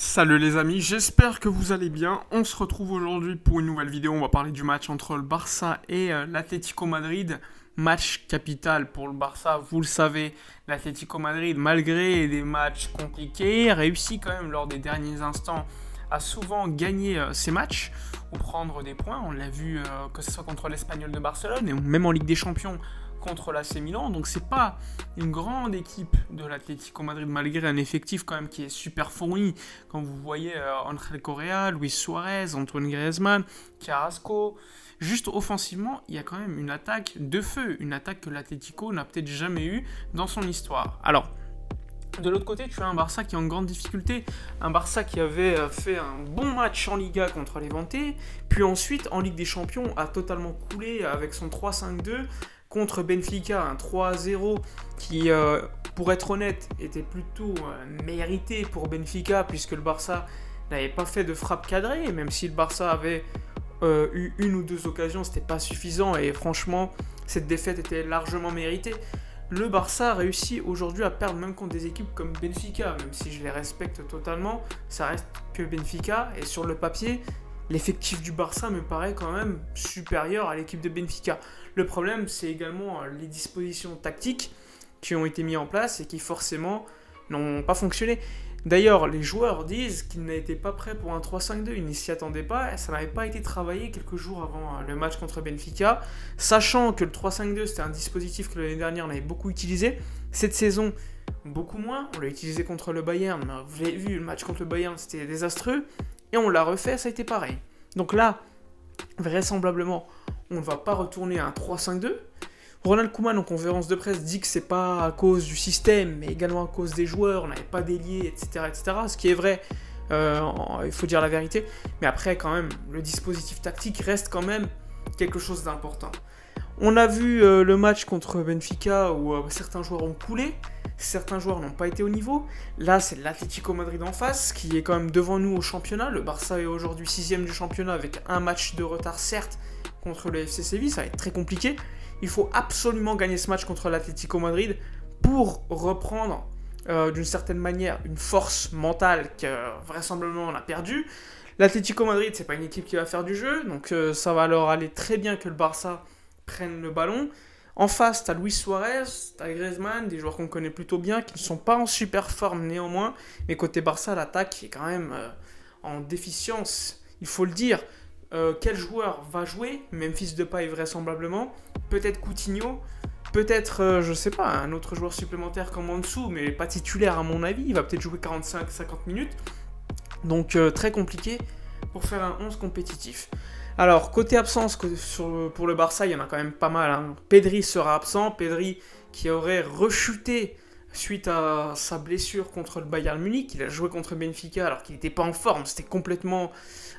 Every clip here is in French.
Salut les amis, j'espère que vous allez bien. On se retrouve aujourd'hui pour une nouvelle vidéo. On va parler du match entre le Barça et l'Atlético Madrid. Match capital pour le Barça, vous le savez. L'Atlético Madrid, malgré des matchs compliqués, réussit quand même lors des derniers instants à souvent gagner ses matchs ou prendre des points. On l'a vu que ce soit contre l'Espagnol de Barcelone et même en Ligue des Champions contre l'AC Milan, donc c'est pas une grande équipe de l'Atlético Madrid malgré un effectif quand même qui est super fourni. Quand vous voyez Ángel Correa, Luis Suarez, Antoine Griezmann, Carrasco, juste offensivement, il y a quand même une attaque de feu, une attaque que l'Atlético n'a peut-être jamais eue dans son histoire. Alors, de l'autre côté, tu as un Barça qui est en grande difficulté, un Barça qui avait fait un bon match en Liga contre Levante, puis ensuite en Ligue des Champions a totalement coulé avec son 3-5-2 contre Benfica, un 3-0 qui, pour être honnête, était plutôt mérité pour Benfica puisque le Barça n'avait pas fait de frappe cadrée, même si le Barça avait eu une ou deux occasions, c'était pas suffisant et franchement, cette défaite était largement méritée. Le Barça réussit aujourd'hui à perdre même contre des équipes comme Benfica, même si je les respecte totalement, ça reste que Benfica et sur le papier, l'effectif du Barça me paraît quand même supérieur à l'équipe de Benfica. Le problème, c'est également les dispositions tactiques qui ont été mises en place et qui forcément n'ont pas fonctionné. D'ailleurs, les joueurs disent qu'ils n'étaient pas prêts pour un 3-5-2, ils n'y s'y attendaient pas, et ça n'avait pas été travaillé quelques jours avant le match contre Benfica, sachant que le 3-5-2 c'était un dispositif que l'année dernière on avait beaucoup utilisé, cette saison beaucoup moins, on l'a utilisé contre le Bayern, mais vous l'avez vu, le match contre le Bayern c'était désastreux, et on l'a refait, ça a été pareil. Donc là, vraisemblablement, on ne va pas retourner à un 3-5-2. Ronald Koeman, en conférence de presse, dit que c'est pas à cause du système, mais également à cause des joueurs, on n'avait pas d'ailier, etc., etc. Ce qui est vrai, il faut dire la vérité. Mais après, quand même, le dispositif tactique reste quand même quelque chose d'important. On a vu le match contre Benfica où certains joueurs ont coulé, certains joueurs n'ont pas été au niveau. Là, c'est l'Atlético Madrid en face qui est quand même devant nous au championnat. Le Barça est aujourd'hui 6ème du championnat avec un match de retard, certes, contre le FC Séville. Ça va être très compliqué. Il faut absolument gagner ce match contre l'Atlético Madrid pour reprendre d'une certaine manière une force mentale que vraisemblablement on a perdue. L'Atlético Madrid, c'est pas une équipe qui va faire du jeu, donc ça va leur aller très bien que le Barça prenne le ballon. En face, tu as Luis Suarez, tu as Griezmann, des joueurs qu'on connaît plutôt bien, qui ne sont pas en super forme néanmoins, mais côté Barça, l'attaque est quand même en déficience, il faut le dire. Quel joueur va jouer? Memphis Depay vraisemblablement, peut-être Coutinho, peut-être, je sais pas, un autre joueur supplémentaire comme en dessous, mais pas titulaire à mon avis, il va peut-être jouer 45-50 minutes, donc très compliqué pour faire un 11 compétitif. Alors, côté absence, pour le Barça, il y en a quand même pas mal. Hein. Pedri sera absent, Pedri qui aurait rechuté suite à sa blessure contre le Bayern Munich. Il a joué contre Benfica alors qu'il n'était pas en forme, c'était complètement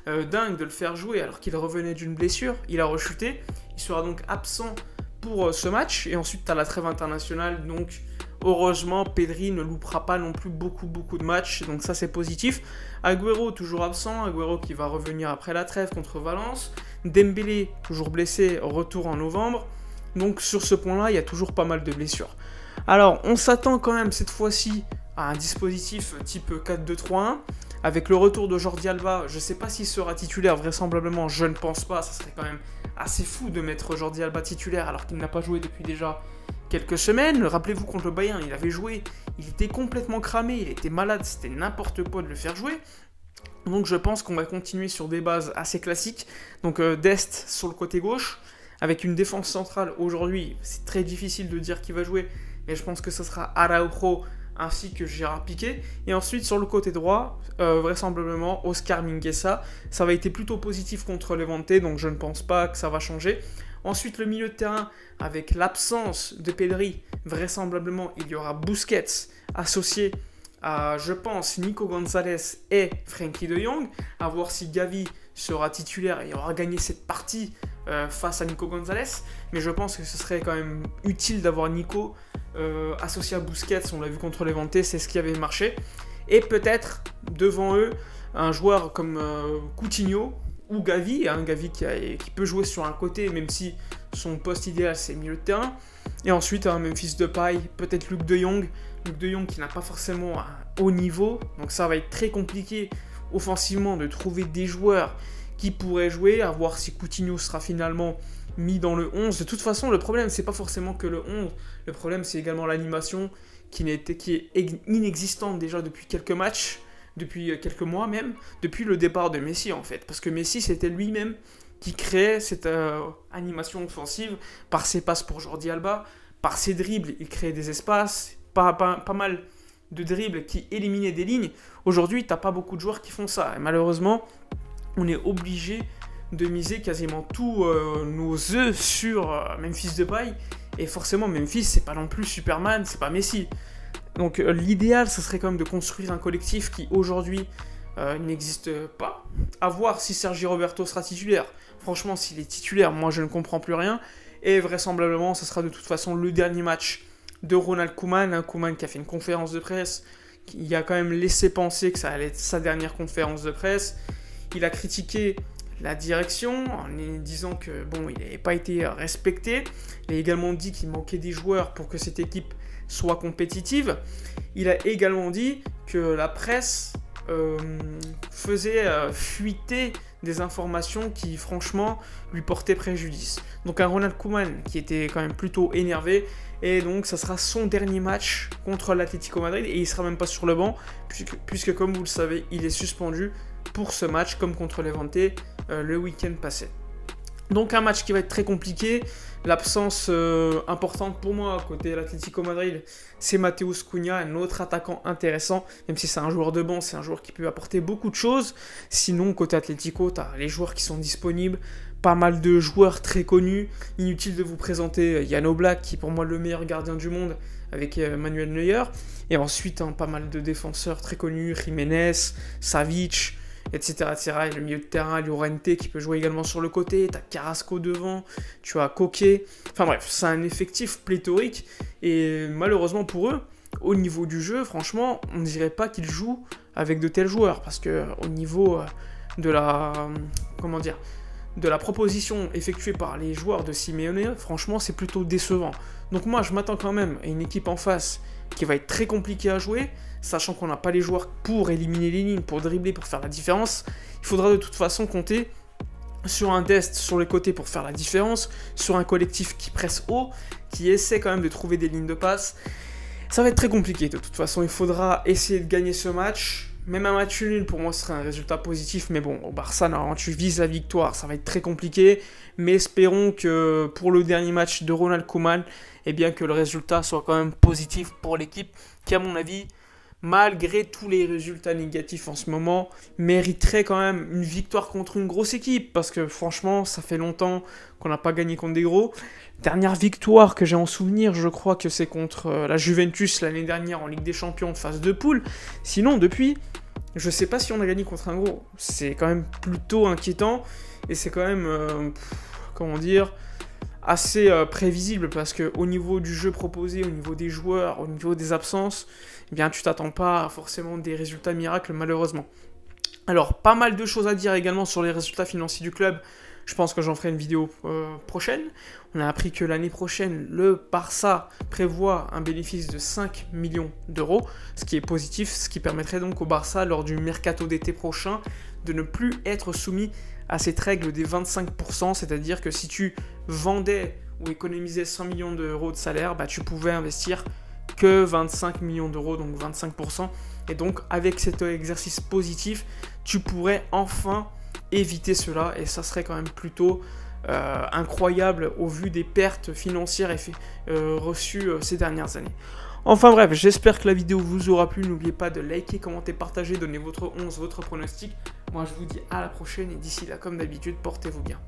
dingue de le faire jouer alors qu'il revenait d'une blessure. Il a rechuté, il sera donc absent pour ce match. Et ensuite, tu as la trêve internationale, donc heureusement, Pedri ne loupera pas non plus beaucoup de matchs, donc ça c'est positif. Agüero toujours absent, Agüero qui va revenir après la trêve contre Valence. Dembélé toujours blessé, retour en novembre. Donc sur ce point-là, il y a toujours pas mal de blessures. Alors on s'attend quand même cette fois-ci à un dispositif type 4-2-3-1. Avec le retour de Jordi Alba, je ne sais pas s'il sera titulaire, vraisemblablement je ne pense pas, ça serait quand même assez fou de mettre Jordi Alba titulaire alors qu'il n'a pas joué depuis déjà quelques semaines. Rappelez-vous contre le Bayern, il avait joué, il était complètement cramé, il était malade, c'était n'importe quoi de le faire jouer. Donc je pense qu'on va continuer sur des bases assez classiques. Donc Dest sur le côté gauche, avec une défense centrale aujourd'hui, c'est très difficile de dire qui va jouer, mais je pense que ce sera Araujo ainsi que Gérard Piqué. Et ensuite sur le côté droit, vraisemblablement Oscar Mingueza. Ça va été plutôt positif contre Levante, donc je ne pense pas que ça va changer. Ensuite, le milieu de terrain, avec l'absence de Pedri, vraisemblablement, il y aura Busquets associé à, je pense, Nico Gonzalez et Frenkie de Jong. À voir si Gavi sera titulaire et aura gagné cette partie face à Nico Gonzalez. Mais je pense que ce serait quand même utile d'avoir Nico associé à Busquets. On l'a vu contre Levante, c'est ce qui avait marché. Et peut-être, devant eux, un joueur comme Coutinho, ou Gavi, hein, Gavi qui peut jouer sur un côté, même si son poste idéal c'est milieu de terrain. Et ensuite un Memphis Depay, peut-être Luc de Jong. Luuk de Jong qui n'a pas forcément un haut niveau, donc ça va être très compliqué offensivement de trouver des joueurs qui pourraient jouer, à voir si Coutinho sera finalement mis dans le 11. De toute façon, le problème, c'est pas forcément que le 11, le problème, c'est également l'animation qui est inexistante déjà depuis quelques matchs, depuis quelques mois même, depuis le départ de Messi en fait, parce que Messi, c'était lui-même qui créait cette animation offensive par ses passes pour Jordi Alba, par ses dribbles, il créait des espaces, pas mal de dribbles qui éliminaient des lignes. Aujourd'hui, t'as pas beaucoup de joueurs qui font ça. Et malheureusement, on est obligé de miser quasiment tous nos œufs sur Memphis Depay. Et forcément, Memphis, c'est pas non plus Superman, c'est pas Messi. Donc l'idéal, ce serait quand même de construire un collectif qui aujourd'hui n'existe pas. À voir si Sergi Roberto sera titulaire. Franchement, s'il est titulaire, moi je ne comprends plus rien. Et vraisemblablement, ce sera de toute façon le dernier match de Ronald Koeman. Un Koeman qui a fait une conférence de presse, qui a quand même laissé penser que ça allait être sa dernière conférence de presse. Il a critiqué la direction en disant que bon, il n'avait pas été respecté. Il a également dit qu'il manquait des joueurs pour que cette équipe soit compétitive. Il a également dit que la presse faisait fuiter des informations qui franchement lui portaient préjudice. Donc un Ronald Koeman qui était quand même plutôt énervé, et donc ça sera son dernier match contre l'Atlético Madrid et il sera même pas sur le banc puisque comme vous le savez, il est suspendu pour ce match comme contre Levante le week-end passé. Donc un match qui va être très compliqué. L'absence importante pour moi côté l'Atlético Madrid, c'est Matheus Cunha, un autre attaquant intéressant, même si c'est un joueur de banc, c'est un joueur qui peut apporter beaucoup de choses. Sinon côté Atlético, tu as les joueurs qui sont disponibles, pas mal de joueurs très connus. Inutile de vous présenter Jan Oblak, qui est pour moi le meilleur gardien du monde, avec Manuel Neuer. Et ensuite, pas mal de défenseurs très connus, Jiménez, Savic, etc., etc. Et le milieu de terrain, Llorente qui peut jouer également sur le côté, tu as Carrasco devant, tu as Koke. Enfin bref, c'est un effectif pléthorique. Et malheureusement pour eux, au niveau du jeu, franchement, on ne dirait pas qu'ils jouent avec de tels joueurs. Parce que au niveau de la... comment dire, de la proposition effectuée par les joueurs de Simeone, franchement, c'est plutôt décevant. Donc moi, je m'attends quand même à une équipe en face qui va être très compliquée à jouer, sachant qu'on n'a pas les joueurs pour éliminer les lignes, pour dribbler, pour faire la différence. Il faudra de toute façon compter sur un Dest sur les côtés pour faire la différence, sur un collectif qui presse haut, qui essaie quand même de trouver des lignes de passe. Ça va être très compliqué de toute façon, il faudra essayer de gagner ce match. Même un match nul, pour moi, ce serait un résultat positif. Mais bon, au Barça, normalement, tu vises la victoire. Ça va être très compliqué. Mais espérons que pour le dernier match de Ronald Koeman, eh bien, que le résultat soit quand même positif pour l'équipe qui, à mon avis, malgré tous les résultats négatifs en ce moment, mériterait quand même une victoire contre une grosse équipe. Parce que franchement, ça fait longtemps qu'on n'a pas gagné contre des gros. Dernière victoire que j'ai en souvenir, je crois que c'est contre la Juventus l'année dernière en Ligue des Champions, phase de poule. Sinon, depuis, je sais pas si on a gagné contre un gros. C'est quand même plutôt inquiétant et c'est quand même, comment dire, assez prévisible parce qu'au niveau du jeu proposé, au niveau des joueurs, au niveau des absences, eh bien, tu t'attends pas à forcément des résultats miracles malheureusement. Alors, pas mal de choses à dire également sur les résultats financiers du club. Je pense que j'en ferai une vidéo prochaine. On a appris que l'année prochaine, le Barça prévoit un bénéfice de 5 millions d'euros, ce qui est positif, ce qui permettrait donc au Barça, lors du mercato d'été prochain, de ne plus être soumis à cette règle des 25%, c'est-à-dire que si tu vendais ou économisais 100 millions d'euros de salaire, bah, tu pouvais investir que 25 millions d'euros, donc 25%. Et donc, avec cet exercice positif, tu pourrais enfin éviter cela, et ça serait quand même plutôt incroyable au vu des pertes financières reçues ces dernières années. Enfin bref, j'espère que la vidéo vous aura plu. N'oubliez pas de liker, commenter, partager, donner votre 11, votre pronostic. Moi je vous dis à la prochaine et d'ici là, comme d'habitude, portez-vous bien.